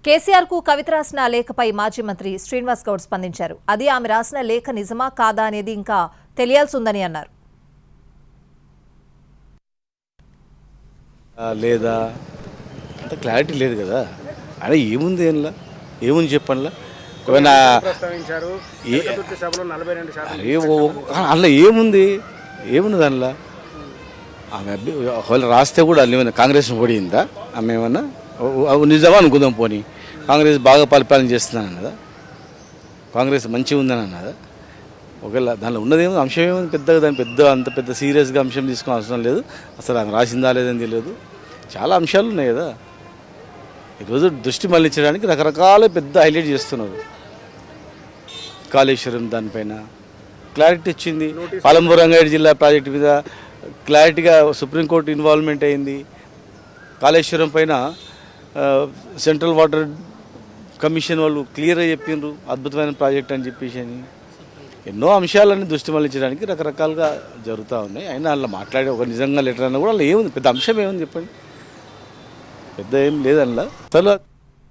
కేసీఆర్ కు కవిత రాసిన లేఖపై మాజీ మంత్రి శ్రీనివాస్ గౌడ్ స్పందించారు. అది ఆమె రాసిన లేఖ నిజమా కాదా అనేది ఇంకా తెలియాల్సి ఉందని అన్నారు. లేదా అంత క్లారిటీ లేదు కదా. అదే ఏముంది ఏముంది చెప్పండిలా అందులో ఏముంది దానిలో ఆమె ఒకవేళ రాస్తే కూడా ఏమైనా కాంగ్రెస్ ఓడిందా ఆమె ఏమన్నా నిజమా అనుకుందాం. పోనీ కాంగ్రెస్ బాగా పరిపాలన చేస్తున్నాను కదా, కాంగ్రెస్ మంచిగా ఉందని అన్నదా. ఒకవేళ దానిలో ఉన్నదేమో అంశం ఏముంది పెద్దగా, దాని అంత పెద్ద సీరియస్గా అంశం తీసుకోవాల్సిన అవసరం లేదు. అసలు ఆమె రాసిందా లేదని తెలియదు. చాలా అంశాలు ఉన్నాయి కదా. ఈరోజు దృష్టి మళ్లించడానికి రకరకాల పెద్ద హైలైట్ చేస్తున్నారు. కాళేశ్వరం దానిపైన క్లారిటీ ఇచ్చింది. పాలమూరు రంగారెడ్డి జిల్లా ప్రాజెక్టు మీద క్లారిటీగా సుప్రీంకోర్టు ఇన్వాల్వ్మెంట్ అయింది. కాళేశ్వరం పైన సెంట్రల్ వాటర్ కమిషన్ వాళ్ళు క్లియర్గా చెప్పిండ్రు అద్భుతమైన ప్రాజెక్ట్ అని చెప్పేసి అని. ఎన్నో అంశాలన్నీ దృష్టి మళ్లించడానికి రకరకాలుగా జరుగుతూ ఉన్నాయి. అయినా అలా మాట్లాడే ఒక నిజంగా లెటర్ అన్నా కూడా అలా ఏముంది, పెద్ద అంశం ఏముంది చెప్పండి, పెద్ద ఏం లేదన్నా.